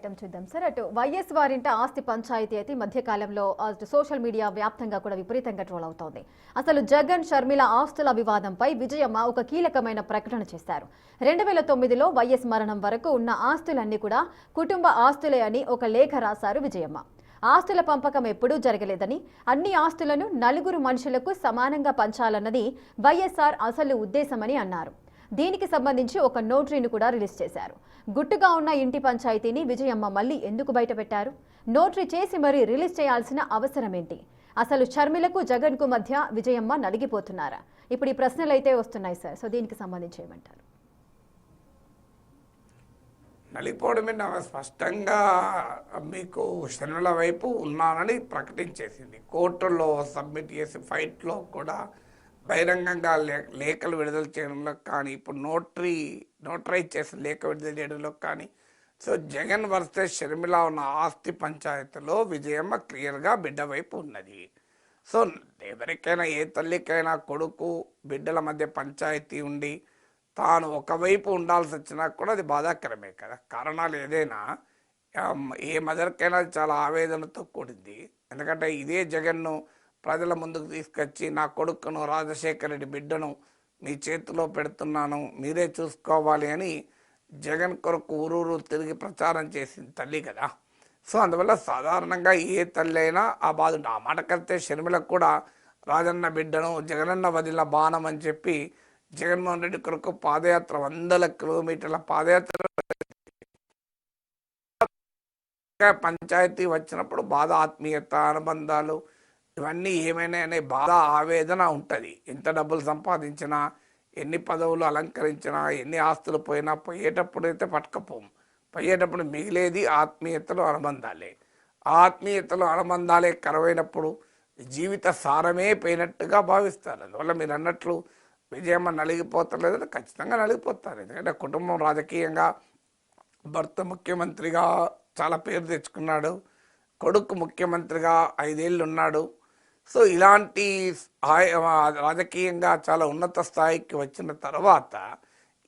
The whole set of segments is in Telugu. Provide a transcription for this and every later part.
ఐటమ్ చూద్దాం సార్. అటు వైఎస్ వారింట ఆస్తి పంచాయతీ అయితే మధ్యకాలంలో సోషల్ మీడియా వ్యాప్తంగా కూడా విపరీతంగా ట్రోల్ అవుతోంది. అసలు జగన్ షర్మిల ఆస్తుల వివాదంపై విజయమ్మ ఒక కీలకమైన ప్రకటన చేశారు. 2009లో వైఎస్ మరణం వరకు ఉన్న ఆస్తులన్నీ కూడా కుటుంబ ఆస్తులే అని ఒక లేఖ రాశారు విజయమ్మ. ఆస్తుల పంపకం ఎప్పుడూ జరగలేదని, అన్ని ఆస్తులను నలుగురు మనుషులకు సమానంగా పంచాలన్నది వైఎస్ఆర్ అసలు ఉద్దేశమని అన్నారు. దీనికి సంబంధించి ఒక నోటరీని కూడా రిలీజ్ చేశారు. గుట్టుగా ఉన్న ఇంటి పంచాయతీని విజయమ్మ మళ్ళీ ఎందుకు బయటపెట్టారు? నోటరీ చేసి మరీ రిలీజ్ చేయాల్సిన అవసరం ఏంటి? అసలు షర్మిలకు జగన్కు మధ్య విజయమ్మ నలిగిపోతున్నారా? ఇప్పుడు ఈ ప్రశ్నలు అయితే వస్తున్నాయి సార్. సో దీనికి సంబంధించి ఏమంటారు? నలిగిపోవడమే స్పష్టంగా మీకు షర్మిల వైపు ఉన్నానని ప్రకటించేసింది. కోర్టులో సబ్మిట్ చేసి ఫైట్లో కూడా బహిరంగంగా లేఖలు విడుదల చేయడంలో కానీ, ఇప్పుడు నోటరైజ్ చేసిన లేఖ విడుదల చేయడంలో కానీ, సో జగన్ వర్సెస్ షర్మిల ఉన్న ఆస్తి పంచాయతీలో విజయమ్మ క్లియర్గా బిడ్డ వైపు ఉన్నది. సో ఎవరికైనా, ఏ తల్లికైనా కొడుకు బిడ్డల మధ్య పంచాయతీ ఉండి తాను ఒకవైపు ఉండాల్సి వచ్చినా కూడా అది బాధాకరమే కదా. కారణాలు ఏదైనా ఏ మదర్కైనా చాలా ఆవేదనతో కూడింది. ఎందుకంటే ఇదే జగన్ను ప్రజల ముందుకు తీసుకొచ్చి నా కొడుకును రాజశేఖర రెడ్డి బిడ్డను మీ చేతిలో పెడుతున్నాను, మీరే చూసుకోవాలి అని జగన్ కొరకు ఊరూరు తిరిగి ప్రచారం చేసింది తల్లి కదా. సో అందువల్ల సాధారణంగా ఏ తల్లి అయినా ఆ బాధ ఉంటుంది. ఆ మాట కడితే షర్మిలకు కూడా రాజన్న బిడ్డను జగనన్న వదిలిన బాణం అని చెప్పి జగన్మోహన్ రెడ్డి కొరకు పాదయాత్ర 100 కిలోమీటర్ల పాదయాత్ర పంచాయతీ వచ్చినప్పుడు బాధ, ఆత్మీయత, అనుబంధాలు ఇవన్నీ ఏమైనా అనే బాధ, ఆవేదన ఉంటుంది. ఎంత డబ్బులు సంపాదించినా, ఎన్ని పదవులు అలంకరించినా, ఎన్ని ఆస్తులు పోయినా పోయేటప్పుడు అయితే పట్టుకపోము. పోయేటప్పుడు మిగిలేది ఆత్మీయతలు, అనుబంధాలే. ఆత్మీయతలు, అనుబంధాలే కరువైనప్పుడు జీవిత సారమే పోయినట్టుగా భావిస్తారు. అందువల్ల మీరు అన్నట్లు విజయమ్మ నలిగిపోతలేదు, ఖచ్చితంగా నలిగిపోతారు. ఎందుకంటే కుటుంబం రాజకీయంగా భర్త ముఖ్యమంత్రిగా చాలా పేరు తెచ్చుకున్నాడు, కొడుకు ముఖ్యమంత్రిగా 5 ఏళ్ళు ఉన్నాడు. సో ఇలాంటి రాజకీయంగా చాలా ఉన్నత స్థాయికి వచ్చిన తర్వాత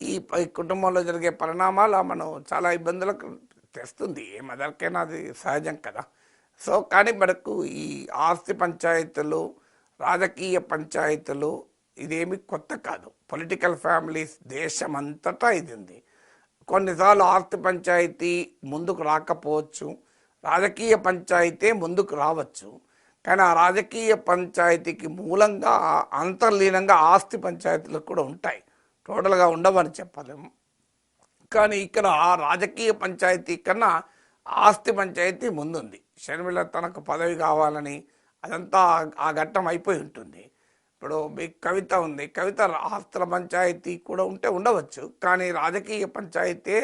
ఈ కుటుంబంలో జరిగే పరిణామాలు మనం చాలా ఇబ్బందులకు తెస్తుంది. ఏ మదర్కైనా అది సహజం కదా. సో కానీ మనకు ఈ ఆస్తి పంచాయతీలు, రాజకీయ పంచాయతీలు ఇదేమి కొత్త కాదు. పొలిటికల్ ఫ్యామిలీస్ దేశం అంతటా ఇది ఉంది. కొన్నిసార్లు ఆస్తి పంచాయతీ ముందుకు రాకపోవచ్చు, రాజకీయ పంచాయతీ ముందుకు రావచ్చు. కానీ ఆ రాజకీయ పంచాయతీకి మూలంగా అంతర్లీనంగా ఆస్తి పంచాయతీలు కూడా ఉంటాయి. టోటల్గా ఉండవని చెప్పలేము. కానీ ఇక్కడ ఆ రాజకీయ పంచాయతీ కన్నా ఆస్తి పంచాయతీ ముందుంది. షర్మిల తనకు పదవి కావాలని అదంతా ఆ ఘట్టం అయిపోయి ఉంటుంది. ఇప్పుడు మీకు కవిత ఉంది, కవిత ఆస్తుల పంచాయతీ కూడా ఉంటే ఉండవచ్చు. కానీ రాజకీయ పంచాయతీ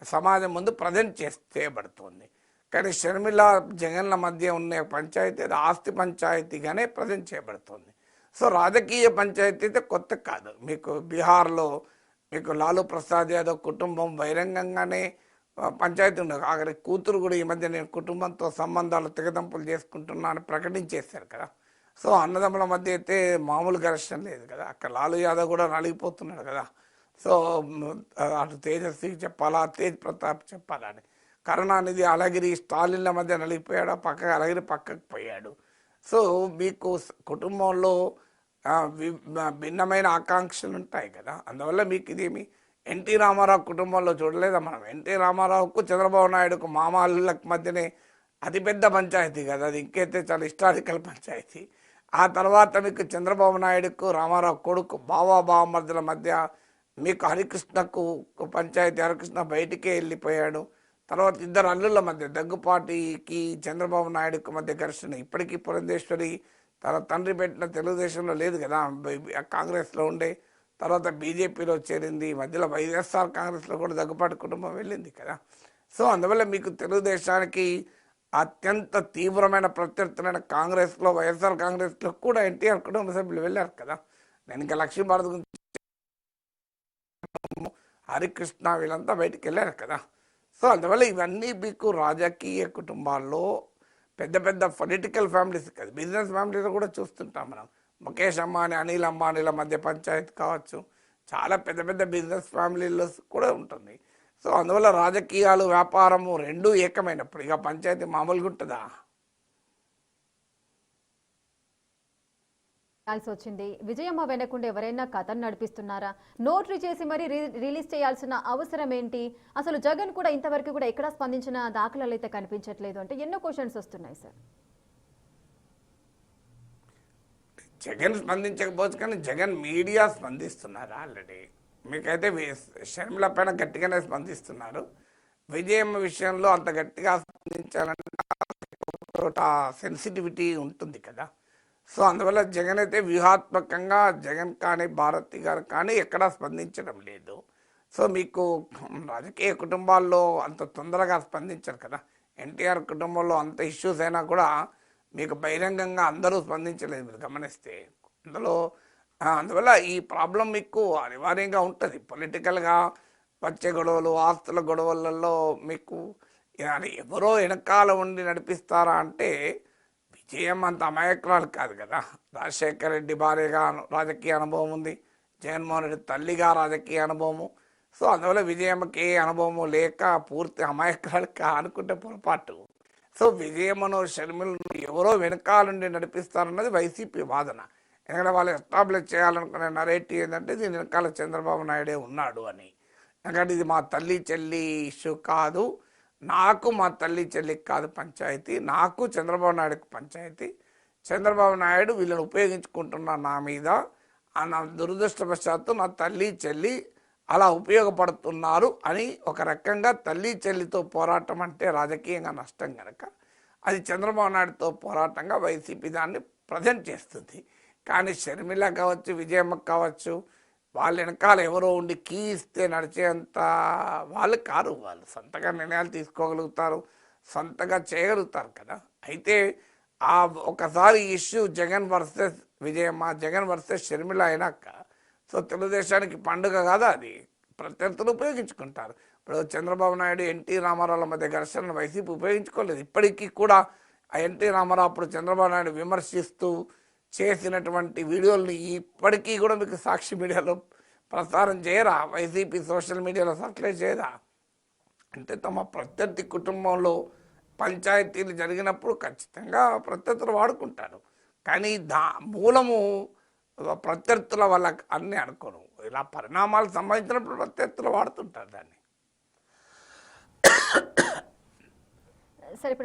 సమాజం ముందు ప్రజెంట్ చేయబడుతుంది. కానీ షర్మిల జగన్ల మధ్య ఉన్న పంచాయతీ ఆస్తి పంచాయతీగానే ప్రజెంట్ చేయబడుతుంది. సో రాజకీయ పంచాయతీ అయితే కొత్త కాదు. మీకు బీహార్లో మీకు లాలూ ప్రసాద్ యాదవ్ కుటుంబం బహిరంగంగానే పంచాయతీ ఉండదు. ఆఖరి కూతురు కూడా ఈ మధ్య నేను కుటుంబంతో సంబంధాలు తెగదంపులు చేసుకుంటున్నా అని ప్రకటించేశారు కదా. సో అన్నదమ్ముల మధ్య అయితే మామూలు ఘర్షణ లేదు కదా. అక్కడ లాలూ యాదవ్ కూడా నలిగిపోతున్నాడు కదా. సో అటు తేజస్వికి చెప్పాలా, తేజ్ ప్రతాప్ చెప్పాలని. కరుణానిధి, అలగిరి, స్టాలిన్ల మధ్య నలిగిపోయాడు, అలగిరి పక్కకు పోయాడు. సో మీకు కుటుంబంలో భిన్నమైన ఆకాంక్షలు ఉంటాయి కదా. అందువల్ల మీకు ఇదేమి ఎన్టీ రామారావు కుటుంబంలో చూడలేదా మనం? ఎన్టీ రామారావుకు చంద్రబాబు నాయుడుకు మామాళ్ళకి మధ్యనే అతిపెద్ద పంచాయతీ కదా అది. ఇంకైతే చాలా హిస్టారికల్ పంచాయతీ. ఆ తర్వాత మీకు చంద్రబాబు నాయుడుకు రామారావు కొడుకు బావమర్దుల మధ్య మీకు హరికృష్ణకు పంచాయతీ, హరికృష్ణ బయటికే వెళ్ళిపోయాడు. తర్వాత ఇద్దరు అల్లుళ్ళ మధ్య దగ్గుపాటికి చంద్రబాబు నాయుడుకు మధ్య ఘర్షణ ఇప్పటికీ. పురంధేశ్వరి తన తండ్రి పెట్టిన తెలుగుదేశంలో లేదు కదా, కాంగ్రెస్లో ఉండే, తర్వాత బీజేపీలో చేరింది. మధ్యలో వైఎస్ఆర్ కాంగ్రెస్లో కూడా దగ్గుపాటి కుటుంబం వెళ్ళింది కదా. సో అందువల్ల మీకు తెలుగుదేశానికి అత్యంత తీవ్రమైన ప్రత్యర్థులైన కాంగ్రెస్లో, వైఎస్ఆర్ కాంగ్రెస్లో కూడా ఎన్టీఆర్ కుటుంబ సభ్యులు వెళ్ళారు కదా. నేను ఇంకా లక్ష్మీభారత్ గురించి, హరికృష్ణ వీళ్ళంతా బయటికి వెళ్ళారు కదా. సో అందువల్ల ఇవన్నీ మీకు రాజకీయ కుటుంబాల్లో పెద్ద పెద్ద పొలిటికల్ ఫ్యామిలీస్ కదా, బిజినెస్ ఫ్యామిలీలో కూడా చూస్తుంటాం మనం. ముఖేష్ అంబానీ, అనిల్ అంబానీల మధ్య పంచాయతీ కావచ్చు, చాలా పెద్ద పెద్ద బిజినెస్ ఫ్యామిలీలో కూడా ఉంటుంది. సో అందువల్ల రాజకీయాలు వ్యాపారము రెండూ ఏకమైనప్పుడు ఇక పంచాయతీ మామూలుగా ఉంటుందా? చేయాల్సి వచ్చింది. విజయమ్మ వెనకుండి ఎవరైనా కథను నడిపిస్తున్నారా? నోటరీ చేసి మరి రిలీజ్ చేయాల్సిన అవసరం ఏంటి? అసలు జగన్ కూడా ఇంతవరకు కూడా ఎక్కడా స్పందించిన దాఖలాలు అయితే కనిపించట్లేదు అంటే ఎన్నో క్వశ్చన్స్ వస్తున్నాయి సార్. జగన్ స్పందించకపోవచ్చు కానీ జగన్ మీడియా స్పందిస్తున్నారు ఆల్రెడీ. మీకైతే షర్మిల పైన గట్టిగానే స్పందిస్తున్నారు. విజయమ్మ విషయంలో అంత గట్టిగా స్పందించాలంటే సెన్సిటివిటీ ఉంటుంది కదా. సో అందువల్ల జగన్ అయితే వ్యూహాత్మకంగా జగన్ కానీ భారతి గారు కానీ ఎక్కడా స్పందించడం లేదు. సో మీకు రాజకీయ కుటుంబాల్లో అంత తొందరగా స్పందించరు కదా. ఎన్టీఆర్ కుటుంబంలో అంత ఇష్యూస్ అయినా కూడా మీకు బహిరంగంగా అందరూ స్పందించలేదు మీరు గమనిస్తే. అందువల్ల ఈ ప్రాబ్లం మీకు అనివార్యంగా ఉంటుంది. పొలిటికల్గా వచ్చే గొడవలు, ఆస్తుల గొడవలలో మీకు ఎవరో వెనకాల ఉండి నడిపిస్తారా అంటే విజయం అంత అమాయకురాలు కాదు కదా. రాజశేఖర రెడ్డి భార్యగా రాజకీయ అనుభవం ఉంది, జగన్మోహన్ రెడ్డి తల్లిగా రాజకీయ అనుభవము. సో అందువల్ల విజయమ్మకి ఏ అనుభవము లేక పూర్తి అమాయకురాలు అనుకుంటే పొరపాటు. సో విజయమ్మను షర్మిలను ఎవరో వెనకాలండి నడిపిస్తారన్నది వైసీపీ వాదన. ఎందుకంటే వాళ్ళు ఎస్టాబ్లిష్ చేయాలనుకునే నరేటివ్ ఏంటంటే దీని వెనకాల చంద్రబాబు నాయుడే ఉన్నాడు అని. ఎందుకంటే ఇది మా తల్లి చెల్లి ఇష్యూ కాదు, నాకు మా తల్లి చెల్లికి కాదు పంచాయతీ, నాకు చంద్రబాబు నాయుడుకి పంచాయతీ. చంద్రబాబు నాయుడు వీళ్ళని ఉపయోగించుకుంటున్న నా మీద, నా దురదృష్టవశాత్తు నా తల్లి చెల్లి అలా ఉపయోగపడుతున్నారు అని ఒక రకంగా తల్లి చెల్లితో పోరాటం అంటే రాజకీయంగా నష్టం కనుక అది చంద్రబాబు నాయుడుతో పోరాటంగా వైసీపీ దాన్ని ప్రజెంట్ చేస్తుంది. కానీ షర్మిల కావచ్చు, విజయమ్మ కావచ్చు, వాళ్ళ వెనకాల ఎవరో ఉండి కీ ఇస్తే నడిచేంత వాళ్ళు కారు. వాళ్ళు సొంతగా నిర్ణయాలు తీసుకోగలుగుతారు, సొంతగా చేయగలుగుతారు కదా. అయితే ఆ ఒకసారి issue Jagan versus Vijayamma, Jagan versus Sharmila అయినాక సో తెలుగుదేశానికి పండుగ కాదా అది, ప్రత్యర్థులు ఉపయోగించుకుంటారు. ఇప్పుడు చంద్రబాబు నాయుడు ఎన్టీ రామారావుల మధ్య ఘర్షణను వైసీపీ ఉపయోగించుకోలేదు. ఇప్పటికీ కూడా ఆ ఎన్టీ రామారావు అప్పుడు చంద్రబాబు నాయుడు విమర్శిస్తూ చేసినటువంటి వీడియోల్ని ఇప్పటికీ కూడా మీకు సాక్షి మీడియాలో ప్రసారం చేయరా? వైసీపీ సోషల్ మీడియాలో సర్క్యులేట్ చేయరా? అంటే తమ ప్రత్యర్థి కుటుంబంలో పంచాయతీలు జరిగినప్పుడు ఖచ్చితంగా ప్రత్యర్థులు వాడుకుంటారు. కానీ మూలము ప్రత్యర్థుల వల్ల అన్నీ అనుకోను. ఇలా పరిణామాలకు సంబంధించినప్పుడు ప్రత్యర్థులు వాడుతుంటారు దాన్ని. సరే ఇప్పుడు